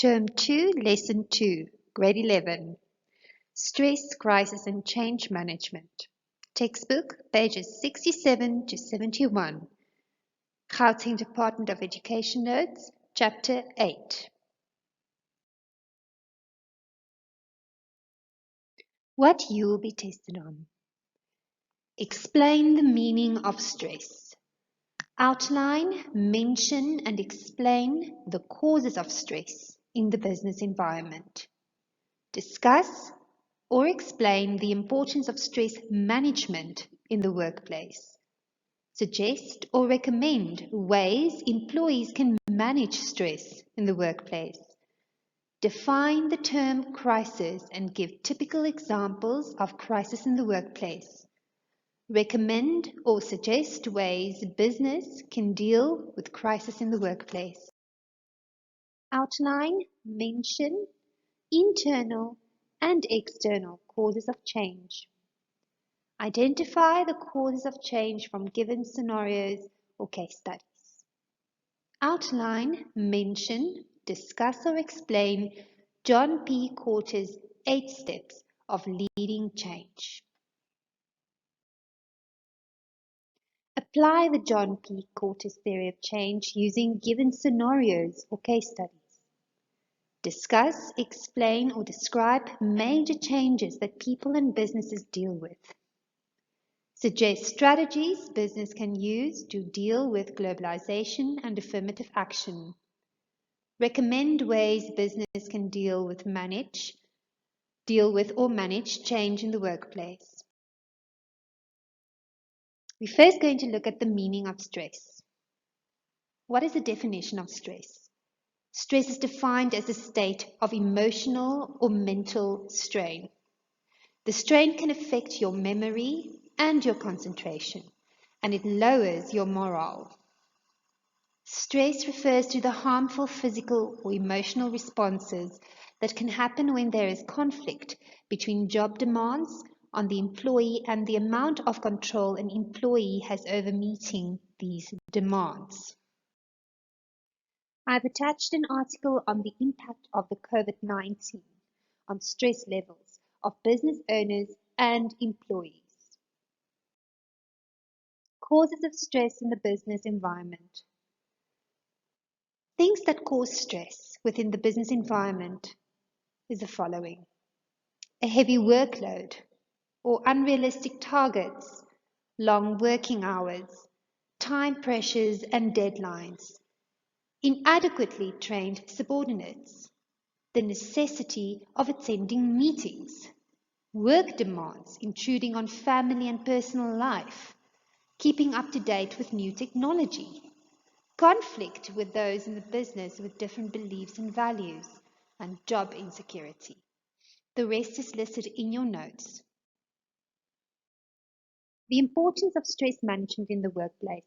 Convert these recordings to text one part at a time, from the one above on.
Term 2, Lesson 2, Grade 11, Stress, Crisis and Change Management. Textbook, pages 67 to 71. Gauteng Department of Education Notes, Chapter 8. What you will be tested on. Explain the meaning of stress. Outline, mention and explain the causes of stress in the business environment. Discuss or explain the importance of stress management in the workplace. Suggest or recommend ways employees can manage stress in the workplace. Define the term crisis and give typical examples of crisis in the workplace. Recommend or suggest ways business can deal with crisis in the workplace. Outline, mention internal and external causes of change. Identify the causes of change from given scenarios or case studies. Outline, mention, discuss or explain John P. Kotter's 8 steps of leading change. Apply the John P. Kotter's theory of change using given scenarios or case studies. Discuss, explain, or describe major changes that people and businesses deal with. Suggest strategies business can use to deal with globalization and affirmative action. Recommend ways business can deal with or manage change in the workplace. We're first going to look at the meaning of stress. What is the definition of stress? Stress is defined as a state of emotional or mental strain. The strain can affect your memory and your concentration, and it lowers your morale. Stress refers to the harmful physical or emotional responses that can happen when there is conflict between job demands on the employee and the amount of control an employee has over meeting these demands. I've attached an article on the impact of the COVID-19 on stress levels of business owners and employees. Causes of stress in the business environment. Things that cause stress within the business environment is the following: a heavy workload or unrealistic targets, long working hours, time pressures and deadlines, inadequately trained subordinates, the necessity of attending meetings, work demands intruding on family and personal life, keeping up to date with new technology, conflict with those in the business with different beliefs and values, and job insecurity. The rest is listed in your notes. The importance of stress management in the workplace.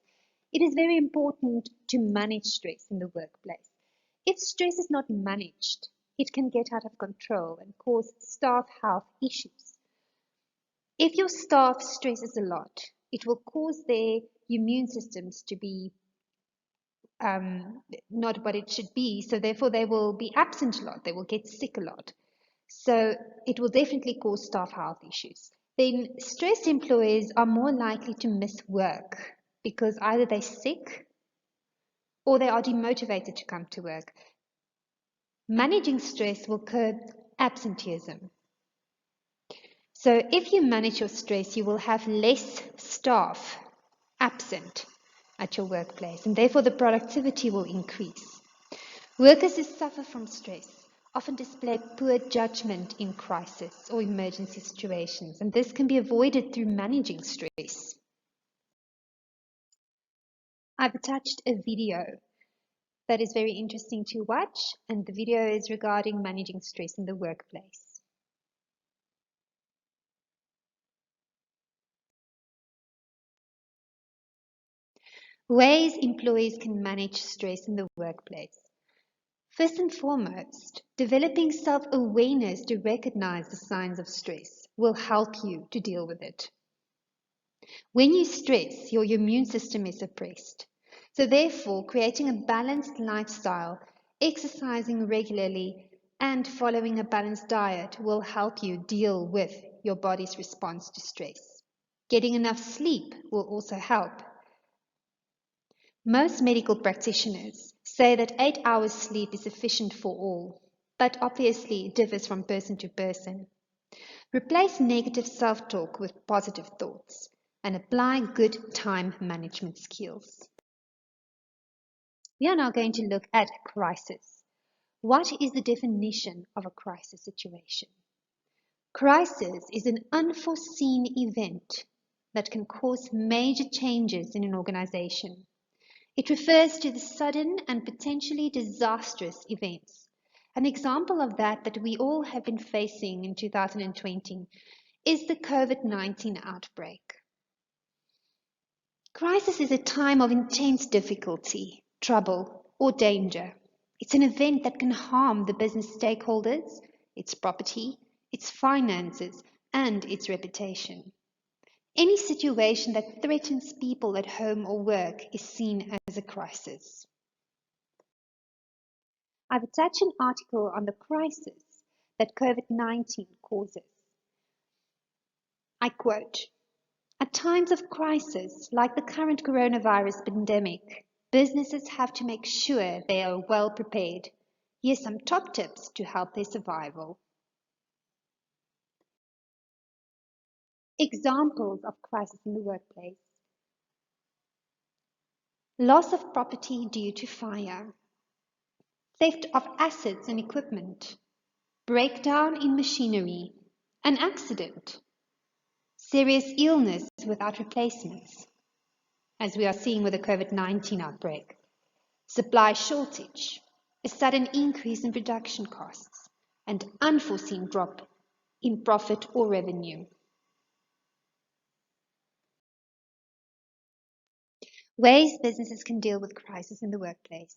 It is very important to manage stress in the workplace. If stress is not managed, it can get out of control and cause staff health issues. If your staff stresses a lot, it will cause their immune systems to be not what it should be, so therefore they will be absent a lot, they will get sick a lot. So it will definitely cause staff health issues. Then stressed employees are more likely to miss work because either they're sick or they are demotivated to come to work. Managing stress will curb absenteeism. So if you manage your stress, you will have less staff absent at your workplace, and therefore the productivity will increase. Workers who suffer from stress often display poor judgment in crisis or emergency situations, and this can be avoided through managing stress. I've attached a video that is very interesting to watch, and the video is regarding managing stress in the workplace. Ways employees can manage stress in the workplace. First and foremost, developing self-awareness to recognize the signs of stress will help you to deal with it. When you stress, your immune system is suppressed. So therefore, creating a balanced lifestyle exercising regularly, and following a balanced diet will help you deal with your body's response to stress. Getting enough sleep will also help. Most medical practitioners say that 8 hours sleep is sufficient for all, but obviously it differs from person to person. Replace negative self-talk with positive thoughts and apply good time management skills. We are now going to look at crisis. What is the definition of a crisis situation? Crisis is an unforeseen event that can cause major changes in an organization. It refers to the sudden and potentially disastrous events. An example of that we all have been facing in 2020 is the COVID-19 outbreak. Crisis is a time of intense difficulty, trouble, or danger. It's an event that can harm the business stakeholders, its property, its finances, and its reputation. Any situation that threatens people at home or work is seen as a crisis. I've attached an article on the crisis that COVID-19 causes. I quote, "At times of crisis, like the current coronavirus pandemic, businesses have to make sure they are well prepared. Here's some top tips to help their survival." Examples of crisis in the workplace. Loss of property due to fire. Theft of assets and equipment. Breakdown in machinery. An accident. Serious illness without replacements, as we are seeing with the COVID-19 outbreak. Supply shortage. A sudden increase in production costs. And unforeseen drop in profit or revenue. Ways businesses can deal with crisis in the workplace.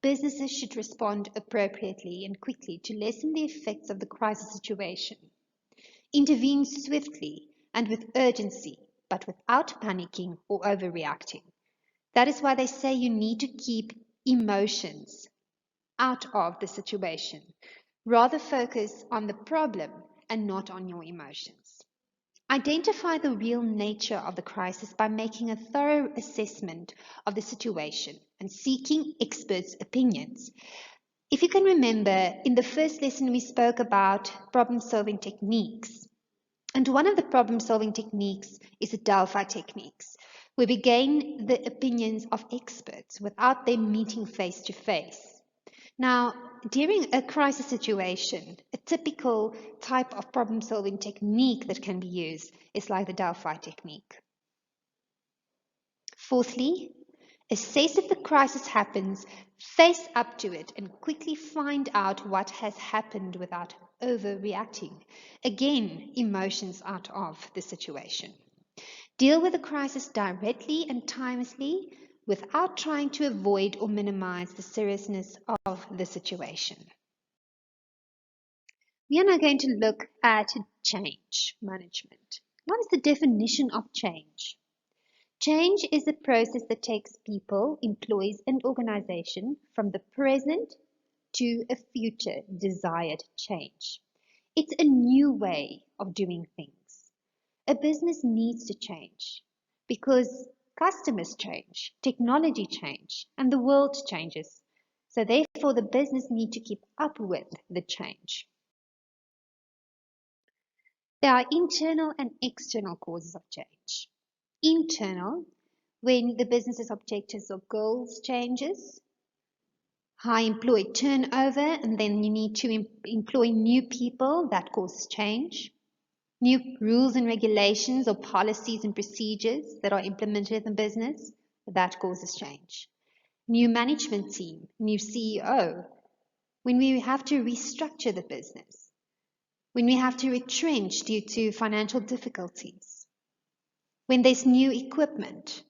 Businesses should respond appropriately and quickly to lessen the effects of the crisis situation. Intervene swiftly and with urgency, but without panicking or overreacting. That is why they say you need to keep emotions out of the situation. Rather focus on the problem and not on your emotions. Identify the real nature of the crisis by making a thorough assessment of the situation and seeking experts' opinions. If you can remember, in the first lesson we spoke about problem-solving techniques. And one of the problem-solving techniques is the Delphi techniques, where we gain the opinions of experts without them meeting face-to-face. Now, during a crisis situation, a typical type of problem-solving technique that can be used is like the Delphi technique. Fourthly, assess if the crisis happens, face up to it, and quickly find out what has happened without overreacting. Again, emotions out of the situation. Deal with the crisis directly and timelessly, without trying to avoid or minimize the seriousness of the situation. We are now going to look at change management. What is the definition of change? Change is a process that takes people, employees, and organization from the present to a future desired change. It's a new way of doing things. A business needs to change because customers change, technology change, and the world changes. So therefore, the business needs to keep up with the change. There are internal and external causes of change. Internal, when the business's objectives or goals changes, high employee turnover, and then you need to employ new people, that causes change. New rules and regulations or policies and procedures that are implemented in the business, that causes change. New management team, new CEO, when we have to restructure the business, when we have to retrench due to financial difficulties, when there's new equipment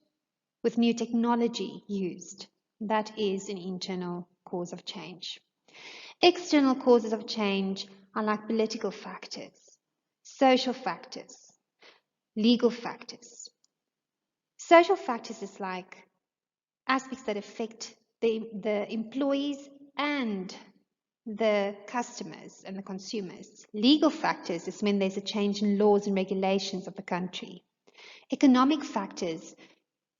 with new technology used, that is an internal cause of change. External causes of change are like political factors, social factors, legal factors. Social factors is like aspects that affect the employees and the customers and the consumers. Legal factors is when there's a change in laws and regulations of the country. Economic factors is,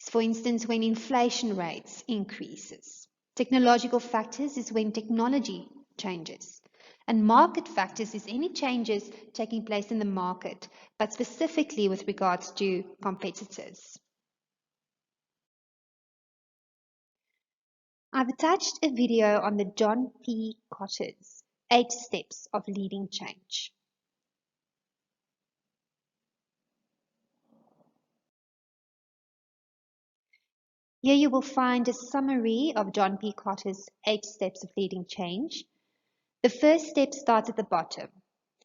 for instance, when inflation rates increases. Technological factors is when technology changes. And market factors is any changes taking place in the market, but specifically with regards to competitors. I've attached a video on the John P. Kotter's 8 Steps of Leading Change. Here you will find a summary of John P. Kotter's 8 Steps of Leading Change. The first step starts at the bottom.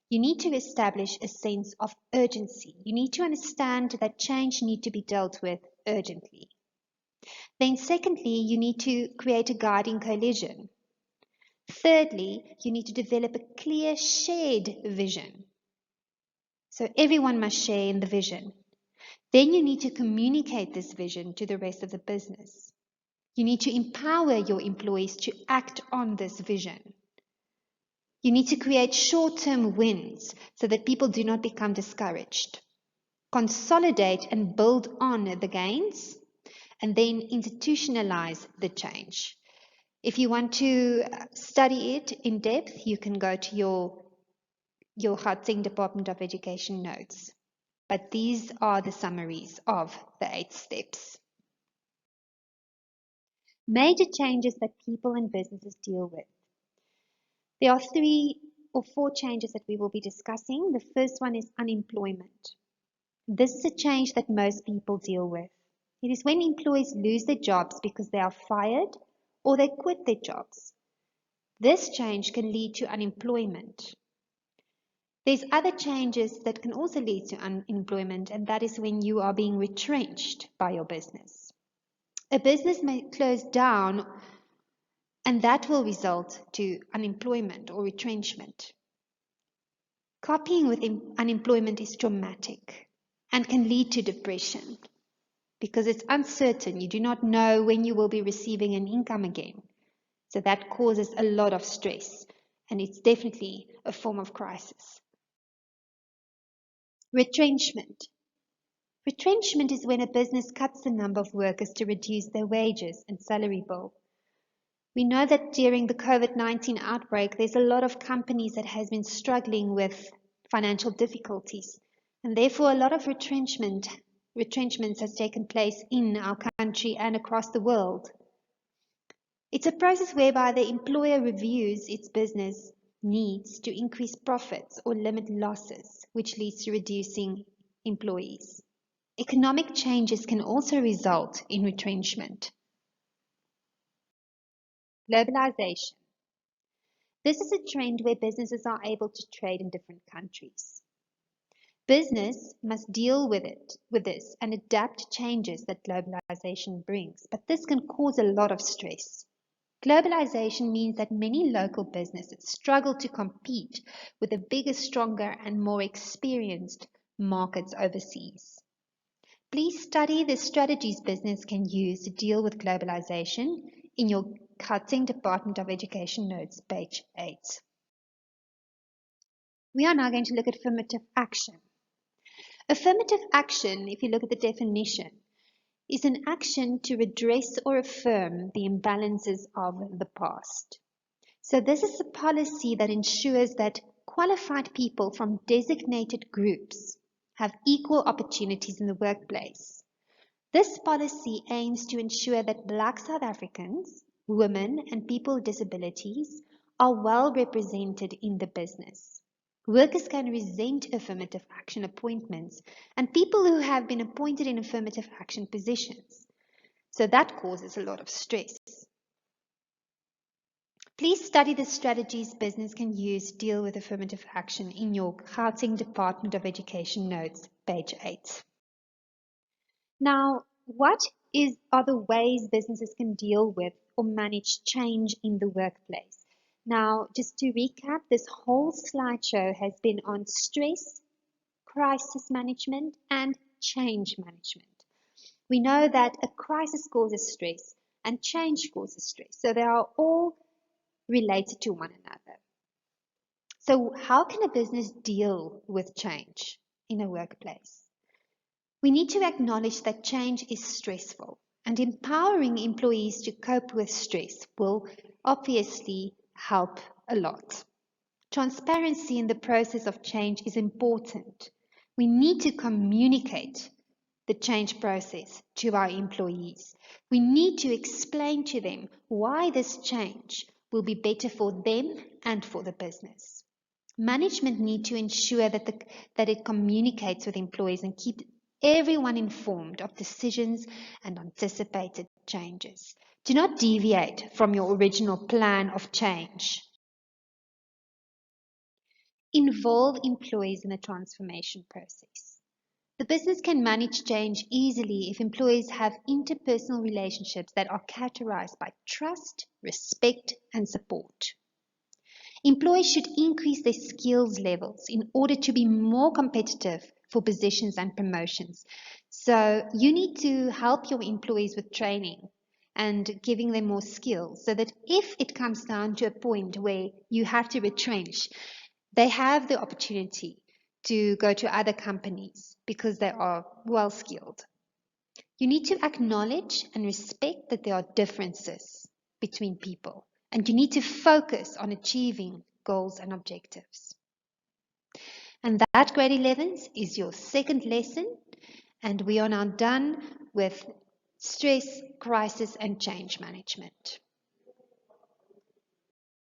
You need to establish a sense of urgency. You need to understand that change needs to be dealt with urgently. Then secondly, you need to create a guiding coalition. Thirdly, you need to develop a clear shared vision. So everyone must share in the vision. Then you need to communicate this vision to the rest of the business. You need to empower your employees to act on this vision. You need to create short-term wins so that people do not become discouraged. Consolidate and build on the gains, and then institutionalize the change. If you want to study it in depth, you can go to your Gauteng Department of Education notes. But these are the summaries of the 8 steps. Major changes that people and businesses deal with. There are 3 or 4 changes that we will be discussing. The first one is unemployment. This is a change that most people deal with. It is when employees lose their jobs because they are fired or they quit their jobs. This change can lead to unemployment. There's other changes that can also lead to unemployment, and that is when you are being retrenched by your business. A business may close down, and that will result to unemployment or retrenchment. Copying with unemployment is traumatic and can lead to depression because it's uncertain. You do not know when you will be receiving an income again. So that causes a lot of stress, and it's definitely a form of crisis. Retrenchment. Retrenchment is when a business cuts the number of workers to reduce their wages and salary bill. We know that during the COVID-19 outbreak, there's a lot of companies that has been struggling with financial difficulties, and therefore a lot of retrenchments has taken place in our country and across the world. It's a process whereby the employer reviews its business needs to increase profits or limit losses, which leads to reducing employees. Economic changes can also result in retrenchment. Globalization. This is a trend where businesses are able to trade in different countries. Business must deal with this and adapt changes that globalization brings, but this can cause a lot of stress. Globalization means that many local businesses struggle to compete with the bigger, stronger, and more experienced markets overseas. Please study the strategies business can use to deal with globalization in your Gauteng Department of Education notes, page 8. We are now going to look at affirmative action. Affirmative action, if you look at the definition, is an action to redress or affirm the imbalances of the past. So this is a policy that ensures that qualified people from designated groups have equal opportunities in the workplace. This policy aims to ensure that Black South Africans, women, and people with disabilities are well represented in the business. Workers can resent affirmative action appointments and people who have been appointed in affirmative action positions. So that causes a lot of stress. Please study the strategies business can use to deal with affirmative action in your Gauteng Department of Education notes, page 8. Now, what are the ways businesses can deal with or manage change in the workplace? Now, just to recap, this whole slideshow has been on stress, crisis management, and change management. We know that a crisis causes stress and change causes stress. So they are all related to one another. So how can a business deal with change in a workplace? We need to acknowledge that change is stressful, and empowering employees to cope with stress will obviously help a lot. Transparency in the process of change is important. We need to communicate the change process to our employees. We need to explain to them why this change will be better for them and for the business. Management need to ensure that it communicates with employees and keep everyone informed of decisions and anticipated changes. Do not deviate from your original plan of change. Involve employees in the transformation process. The business can manage change easily if employees have interpersonal relationships that are characterized by trust, respect, and support. Employees should increase their skills levels in order to be more competitive for positions and promotions. So you need to help your employees with training and giving them more skills so that if it comes down to a point where you have to retrench, they have the opportunity to go to other companies because they are well skilled. You need to acknowledge and respect that there are differences between people, and you need to focus on achieving goals and objectives. And that, grade 11s, is your second lesson, and we are now done with stress, crisis, and change management.